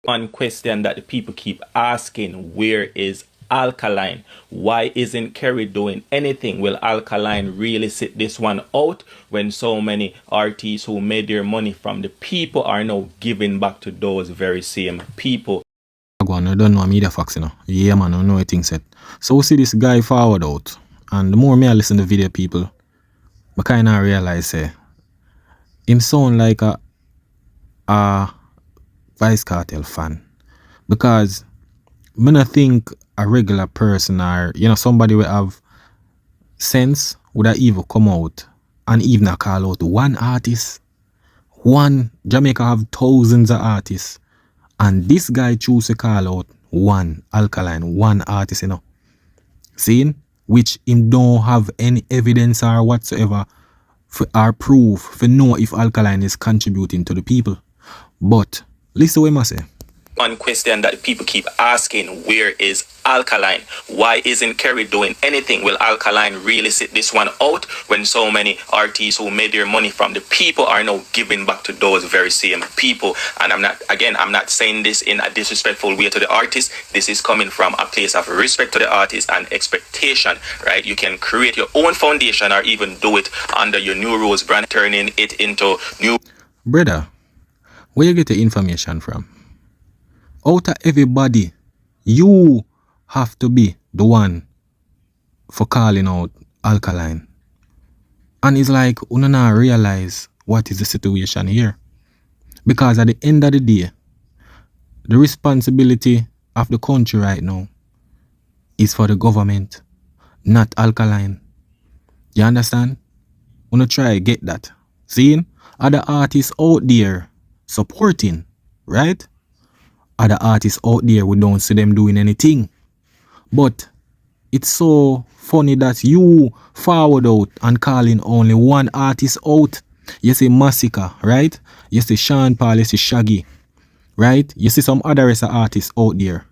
One question that the people keep asking, where is Alkaline? Why isn't Kerry doing anything? Will Alkaline really sit this one out when so many artists who made their money from the people are now giving back to those very same people? I don't know media facts, you know. Yeah, man, I don't know a thing said. So we see this guy forward out, and the more me I listen to the video, people, I kind of realize, him sound like a Vice Cartel fan, because me not think a regular person or somebody will have sense would have even come out and even call out one artist. One Jamaica have thousands of artists, and this guy choose to call out one Alkaline, one artist, seeing which him don't have any evidence or whatsoever or proof for know if Alkaline is contributing to the people. But listen what I say. One question that people keep asking, where is Alkaline? Why isn't Kerry doing anything? Will Alkaline really sit this one out when so many artists who made their money from the people are now giving back to those very same people? And I'm not saying this in a disrespectful way to the artist. This is coming from a place of respect to the artist and expectation, right? You can create your own foundation or even do it under your New Rose brand, turning it into new. Brother, where you get the information from? Out of everybody, you have to be the one for calling out Alkaline. And it's like, you don't realize what is the situation here. Because at the end of the day, the responsibility of the country right now is for the government, not Alkaline. You understand? You don't try to get that. Seeing other artists out there supporting, right? Other artists out there, we don't see them doing anything. But it's so funny that you forward out and calling only one artist out. You see Massacre, right? You see Sean Paul, you see Shaggy, right? You see some other artists out there.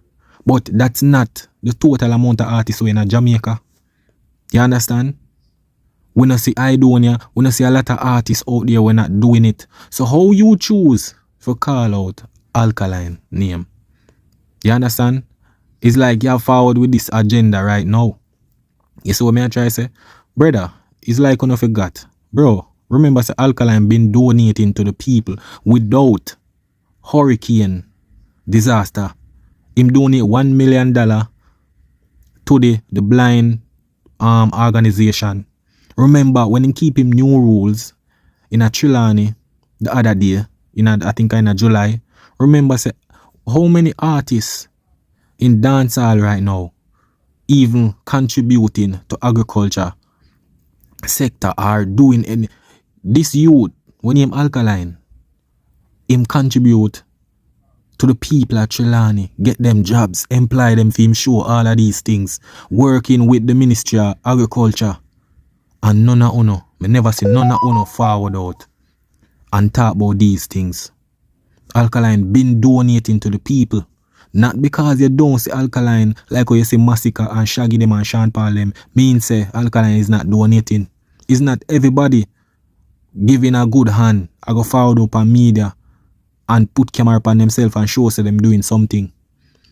But that's not the total amount of artists who in Jamaica. You understand? We don't see Idonia, we don't see a lot of artists out there, we're not doing it. So how you choose for call out Alkaline name? You understand? It's like you're forward with this agenda right now. You see what I try to say? Brother, it's like you forgot. Bro, remember say Alkaline been donating to the people without hurricane disaster. Him donate $1 million to the blind organization. Remember when him keep him new rules in a Trelawney the other day, I think in July. Remember say how many artists in dancehall right now even contributing to agriculture sector are doing any. This youth, when him Alkaline, him contribute to the people at Trelawney, get them jobs, employ them for him show all of these things, working with the Ministry of Agriculture. And none of uno, me never see none of uno forward out and talk about these things. Alkaline been donating to the people. Not because you don't see Alkaline like how you see Massacre and Shaggy them and Sean Paul them means say Alkaline is not donating. It's not everybody giving a good hand. I go forward up on media and put camera upon themselves and show say them doing something.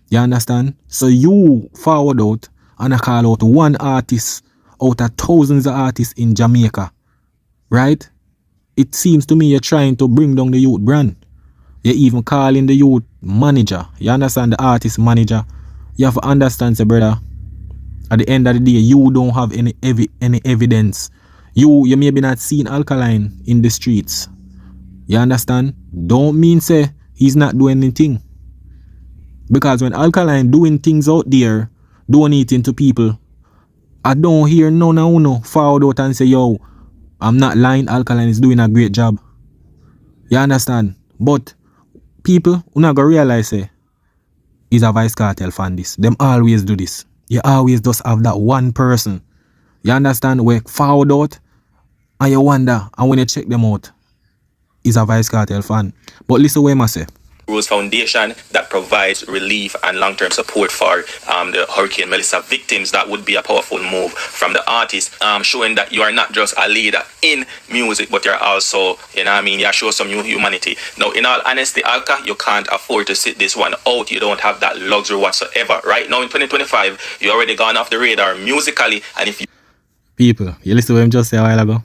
You understand? So you forward out and I call out one artist out of thousands of artists in Jamaica. Right? It seems to me you're trying to bring down the youth brand. You're even calling the youth manager. You understand, the artist manager. You have to understand, say, brother, at the end of the day, you don't have any evidence. You maybe not seen Alkaline in the streets. You understand? Don't mean say he's not doing anything. Because when Alkaline doing things out there, donating to people, I don't hear none of uno forward out and say, yo, I'm not lying, Alkaline is doing a great job. You understand? But people who not gonna realize is a Vice Cartel fan this. Them always do this. You always just have that one person. You understand? Where forward out and you wonder, and when you check them out, is a Vice Cartel fan. But listen what I say. Rose Foundation that provides relief and long-term support for the Hurricane Melissa victims. That would be a powerful move from the artist, showing that you are not just a leader in music, but you're also, you know what I mean, you show some new humanity. Now, in all honesty, Alka, you can't afford to sit this one out. You don't have that luxury whatsoever. Right now in 2025, you already gone off the radar musically, and if you... People, you listen to him just say a while ago?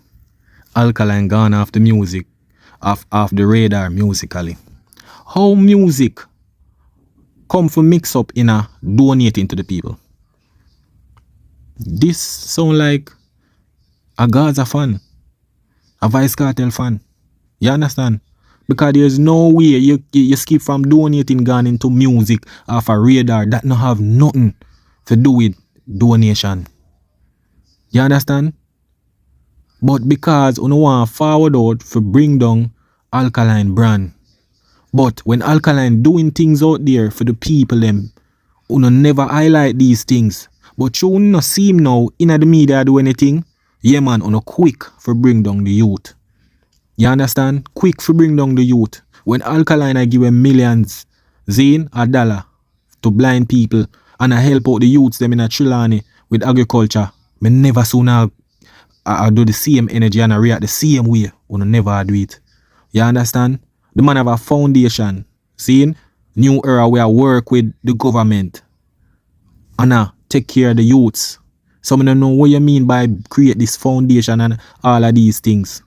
Alkaline gone off the music, off the radar musically. How music come for mix up in a donating to the people? This sound like a Gaza fan, a Vice Cartel fan. You understand? Because there's no way you skip from donating gone into music off a radar that no have nothing to do with donation. You understand? But because you want forward out for bring down Alkaline brand. But when Alkaline doing things out there for the people them, you never highlight these things. But you no see him now in the media do anything. Yeah man, you quick for bring down the youth. You understand? Quick for bring down the youth. When Alkaline I give them millions, zine a dollar to blind people and I help out the youths them in a Trelawney with agriculture, me never sooner I do the same energy and I react the same way. You never do it. You understand? The man have a foundation. Seeing? New era where I work with the government. And I take care of the youths. Some don't know what you mean by create this foundation and all of these things.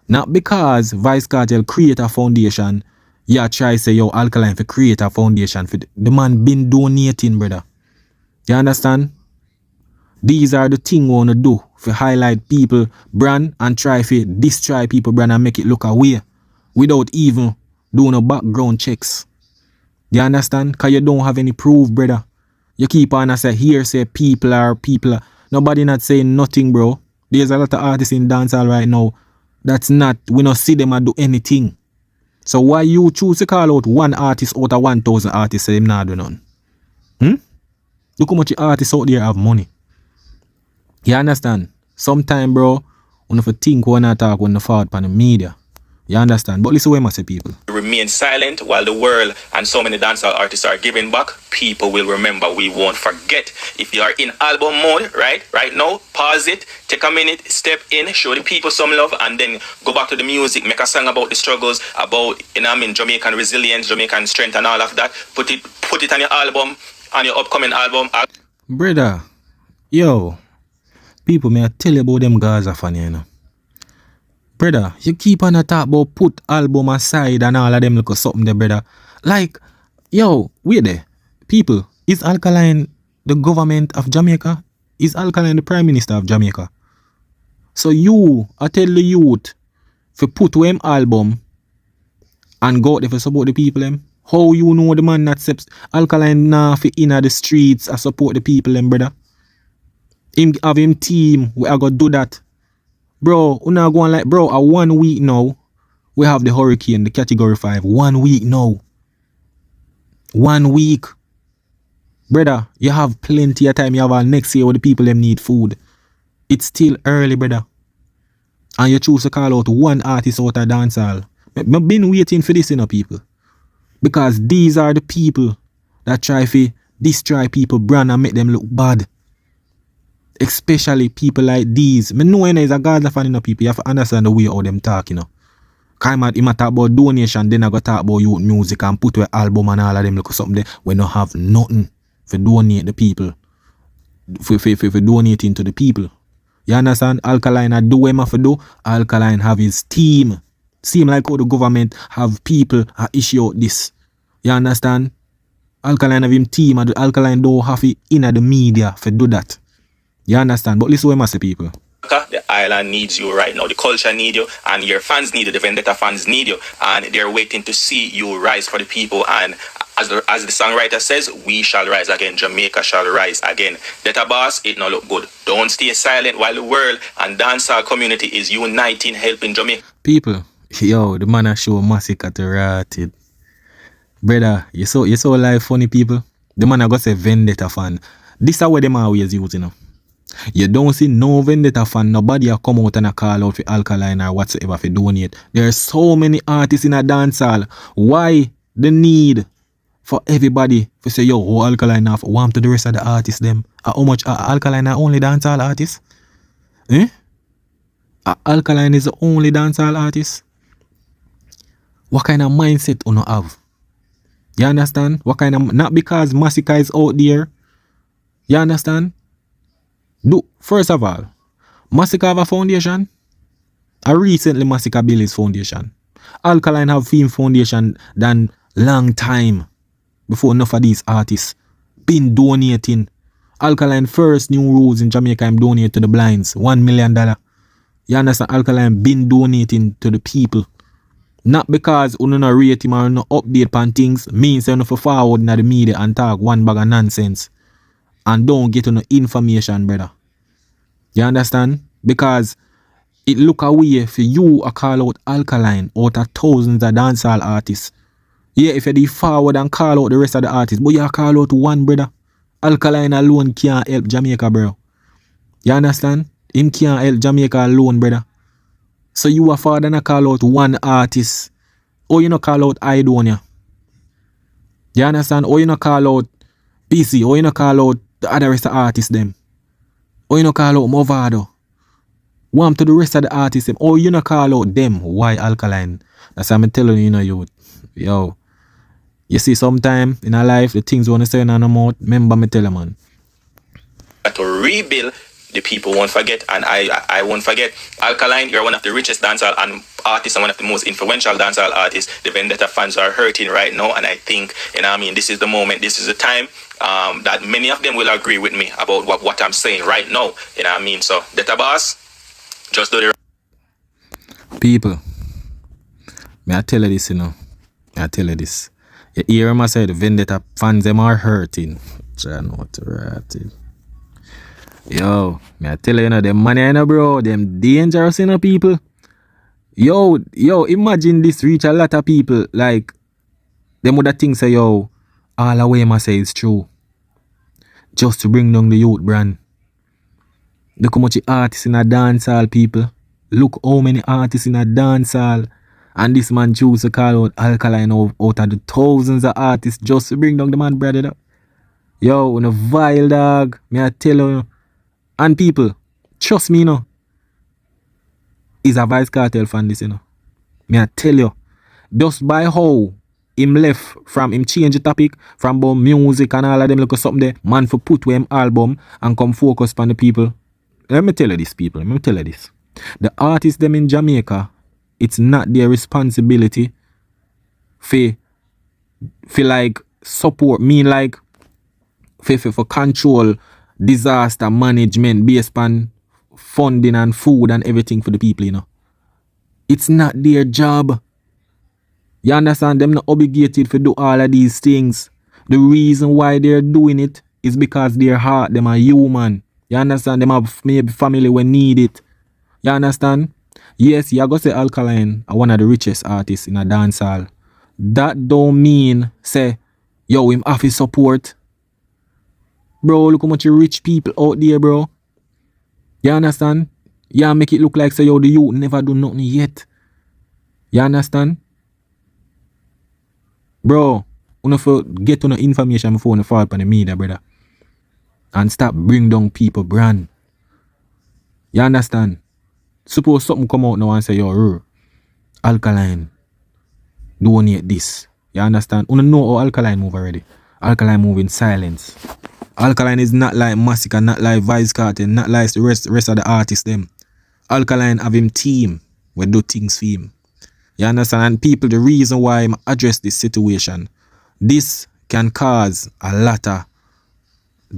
Not because Vice Cartel create a foundation, you try say yo Alkaline for create a foundation for the man been donating, brother. You understand? These are the things we want to do for highlight people brand and try to destroy people brand and make it look away without even doing no background checks. You understand? Because you don't have any proof, brother. You keep on and say here say people are. Nobody not saying nothing, bro. There's a lot of artists in dancehall right now. That's not, we not see them and do anything. So why you choose to call out one artist out of 1,000 artists say them not do none? Look how much artists out there have money. You understand? Sometime, bro, when you think when I talk when you fall upon the media. You understand? But listen what I say, people. Remain silent while the world and so many dancehall artists are giving back. People will remember. We won't forget. If you are in album mode, right now, pause it, take a minute, step in, show the people some love, and then go back to the music. Make a song about the struggles, about, you know what I mean, Jamaican resilience, Jamaican strength, and all of that. Put it on your album, on your upcoming album. Brother, yo, people, may I tell you about them Gaza fan, you know. Brother, you keep on a talk about put album aside and all of them look something there, brother. Like, yo, wait there. People, is Alkaline the government of Jamaica? Is Alkaline the Prime Minister of Jamaica? So you, I tell the youth, for put them album and go out there for support the people them. How you know the man that accepts Alkaline now for in the streets and support the people them, brother? Him have him team, we are gonna do that. Bro, we not going like, bro, a 1 week now, we have the hurricane, the category 5. 1 week now. 1 week. Brother, you have plenty of time. You have all next year where the people them need food. It's still early, brother. And you choose to call out one artist out of dancehall. I've been waiting for this, you know, people. Because these are the people that try to destroy people brand and make them look bad. Especially people like these. I know is a Gaza fan, you know, people. You have to understand the way how them talk, you know. Because you talk about donation, then I go talk about youth music and put an album and all of them look something there. We don't have nothing for donate the people. For donating to the people. You understand? Alkaline do what him for do. Alkaline have his team. Seem like how the government have people issue out this. You understand? Alkaline have him team and Alkaline don't have it in the media for do that. You understand? But listen what I say, people. The island needs you right now. The culture need you, and your fans need you. The Vendetta fans need you, and they're waiting to see you rise for the people. And as the songwriter says, we shall rise again. Jamaica shall rise again. Detta boss, it not look good. Don't stay silent while the world and dancehall community is uniting, helping Jamaica. People, yo, the man a show massacre to rotted. Brother, you so live funny people. The man a go say Vendetta fan. This is what them always use, you know. You don't see no Vendetta fan, nobody a come out and a call out for Alkaline or whatsoever for donate. There are so many artists in a dancehall. Why the need for everybody to say, yo, oh, Alkaline off, warm to the rest of the artists them. How much Alkaline are only dancehall artists? Eh? Alkaline is the only dancehall artist. What kind of mindset you have? You understand? What kind of, not because Massacre is out there. You understand? First of all, Massacre have a foundation. I recently Massacre built his foundation. Alkaline have film foundation than long time before enough of these artists been donating. Alkaline first new rules in Jamaica, I'm donating to the blinds, $1 million. You understand? Alkaline been donating to the people. Not because you not rate him or not update on things, means you not for forward in the media and talk one bag of nonsense and don't get no information, brother. You understand? Because it look away for you to call out Alkaline out of thousands of dancehall artists. Yeah, if you do forward and call out the rest of the artists, but you call out one, brother. Alkaline alone can't help Jamaica, bro. You understand? Him can't help Jamaica alone, brother. So you are father and call out one artist. Or you not call out Idonia. You understand? Or you not call out PC. Or you not call out the other rest of the artists them. Or you not call out Movado. Warm to the rest of the artists them. Or you not call out them. Why Alkaline? That's what I'm telling you, you. Yo. You see, sometime in our life, the things you want to say in our mouth, remember me tell you, man. To rebuild, the people won't forget, and I won't forget. Alkaline, you're one of the richest dancehall and artists and one of the most influential dancehall artists. The Vendetta fans are hurting right now, and I think, this is the moment, this is the time that many of them will agree with me about what I'm saying right now. So, Detta Boss, just do the people. May I tell you this, I tell you this. You hear him say the Vendetta fans them are hurting. I know what to write it. Yo, may I tell you, them money, bro, them dangerous, people. Yo, imagine this reach a lot of people. Like, them would think say, yo, all the way must say is true. Just to bring down the youth brand. Look how much artists in a dancehall, people. Look how many artists in a dancehall. And this man choose to call out Alkaline out of the thousands of artists just to bring down the man, brother. Yo, on a vile dog, may I tell you. And people, trust me, he's a Vice Cartel fan, this, May I tell you, just by how him left from him change the topic from about music and all of them, look at something there, man for put with him album and come focus on the people. Let me tell you this, people, the artists them in Jamaica, it's not their responsibility for like support me, like for control disaster management based on funding and food and everything for the people, It's not their job. You understand? Them not obligated to do all of these things. The reason why they're doing it is because their heart, them are human. You understand? Them have maybe family when need it. You understand? Yes, you go say Alkaline are one of the richest artists in a dancehall. That don't mean say, yo, him have his support. Bro, look how much rich people out there, bro. You understand? Yeah, make it look like say, yo, the youth never do nothing yet. You understand? Bro, you know, get to no information before you fall upon the media, brother. And stop bring down people brand. You understand? Suppose something come out now and say, yo, Alkaline, donate this. You understand? You know how Alkaline move already. Alkaline move in silence. Alkaline is not like Massacre, not like Vice Cartel, not like the rest of the artists them. Alkaline have him team we do things for him. You understand? And people, the reason why I'm address this situation, this can cause a lot of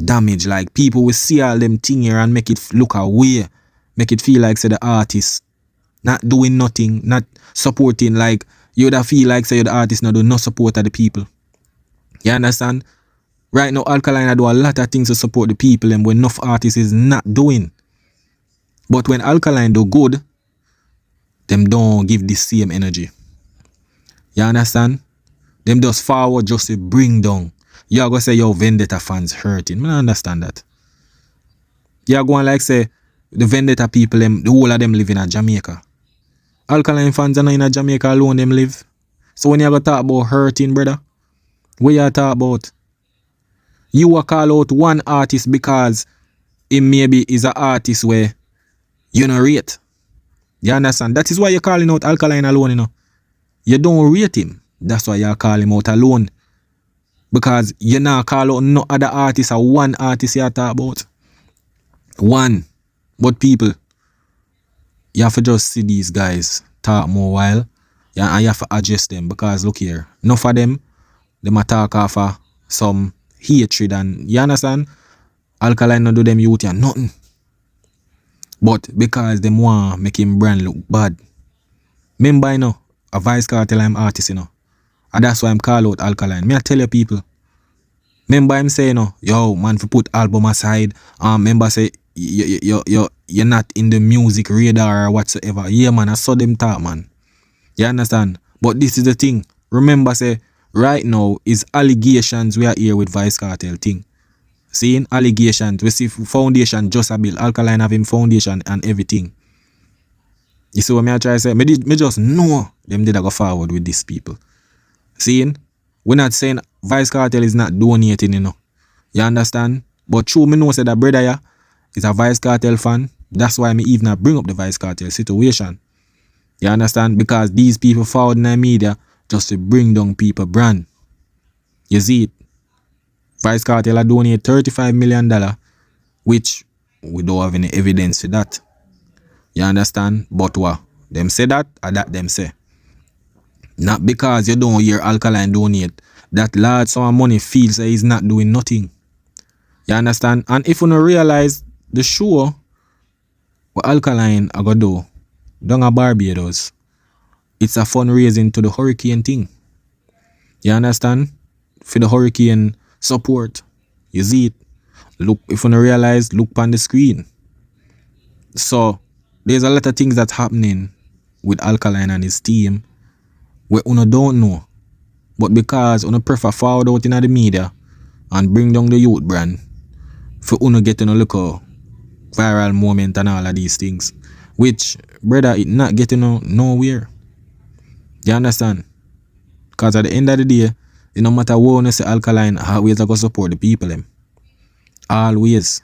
damage. Like people will see all them thing here and make it look away. Make it feel like say the artist not doing nothing, not supporting, like you would feel like say the artist not do no support of the people. You understand? Right now, Alkaline do a lot of things to support the people and when enough artists is not doing. But when Alkaline do good, them don't give the same energy. You understand? Them just forward just to bring down. You go say, yo, Vendetta fans hurting. I don't understand that. You go and like say, the Vendetta people, the whole of them live in a Jamaica. Alkaline fans are not in a Jamaica alone, them live. So when you go talk about hurting, brother, what you talk about? You will call out one artist because he maybe is an artist where you don't rate. You understand? That is why you're calling out Alkaline alone, you know. You don't rate him. That's why you call him out alone. Because you not call out no other artist or one artist you talk about. One. But people, you have to just see these guys talk more while. Yeah, and you have to adjust them. Because look here, enough of them talk off of some hatred, and you understand? Alkaline not do them youth and nothing. But because them want make him brand look bad. Remember, you know, a Vice Cartel I'm artist, you know. And that's why I'm call out Alkaline. Me I tell you people. Remember him say, you know, yo, man, for put album aside. Remember say, you're not in the music radar or whatsoever. Yeah, man, I saw them talk, man. You understand? But this is the thing. Remember say, right now is allegations we are here with Vice Cartel thing. Seeing allegations, we see foundation just a bill. Alkaline have him foundation and everything. You see what me I try to say? Me just know them did I go forward with these people. Seeing? We're not saying Vice Cartel is not donating, you know. You understand? But true, me know say that brother yeah, is a Vice Cartel fan. That's why me even bring up the Vice Cartel situation. You understand? Because these people forward in the media just to bring down people brand. You see it? Vice Cartel donate $35 million, which we don't have any evidence for that. You understand? But what? Them say that, or that them say. Not because you don't hear Alkaline donate, that large sum of money feels that he's not doing nothing. You understand? And if you don't realize the show what Alkaline are gonna do down at Barbados, it's a fundraising to the hurricane thing. You understand? For the hurricane support. You see it? Look, if you don't realize, look on the screen. So there's a lot of things that's happening with Alkaline and his team where you don't know. But because you prefer forward out in the media and bring down the youth brand for you get a look viral moment and all of these things. Which, brother, it not getting nowhere. You understand? Because at the end of the day, it no matter what you say Alkaline, always going to support the people them. Always.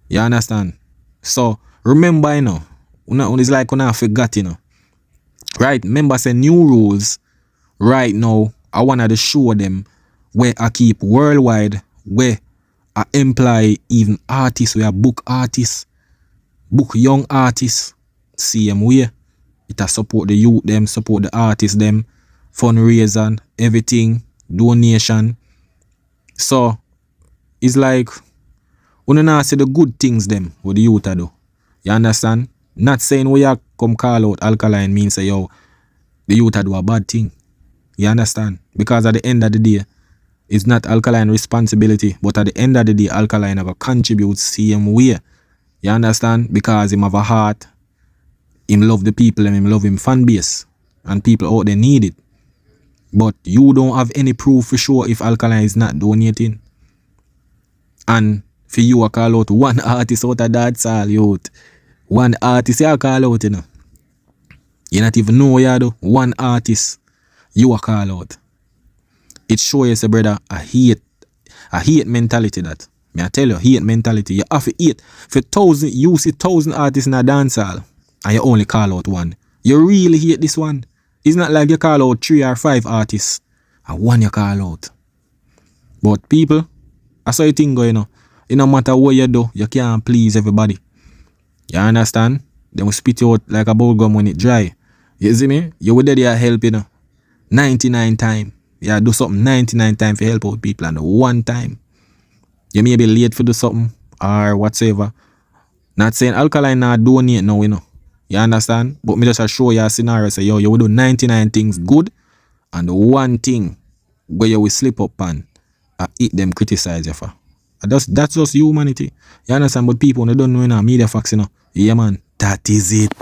You understand? So remember, you know, it's like when I forgot, you know. Right? Remember say new rules right now. I wanted to show them where I keep worldwide, where I employ even artists, where I book artists, book young artists, same way. It a support the youth them, support the artists them, fundraising, everything, donation. So it's like when you not see the good things them what the youth do. You understand? Not saying we you come call out Alkaline means say yo the youth do a bad thing. You understand? Because at the end of the day, it's not Alkaline responsibility, but at the end of the day, Alkaline have a contribute same way. You understand? Because him have a heart, him love the people and him love him fan base. And people out there need it. But you don't have any proof for sure if Alkaline is not donating. And for you to call out one artist out of that all youth. One artist you call out, you know. You not even know what you do. One artist you a call out. It shows you, brother, a hate mentality that. Me I tell you, hate mentality. You have to hate. For you see 1,000 artists in a dance hall and you only call out one. You really hate this one. It's not like you call out 3 or 5 artists and one you call out. But people, that's how you think going on. It no matter what you do, you can't please everybody. You understand? They will spit you out like a bubble gum when it dry. You see me? You would there help, you know. 99 times. You do something 99 times to help out people, and one time you may be late for do something or whatsoever. Not saying Alkaline not donate now, you know. You understand? But me just show you a scenario. Say, yo, you will do 99 things good and the one thing where you will slip up and eat them criticize you for. That's just humanity. You understand? But people, they don't know in media facts, you know. Yeah, man. That is it.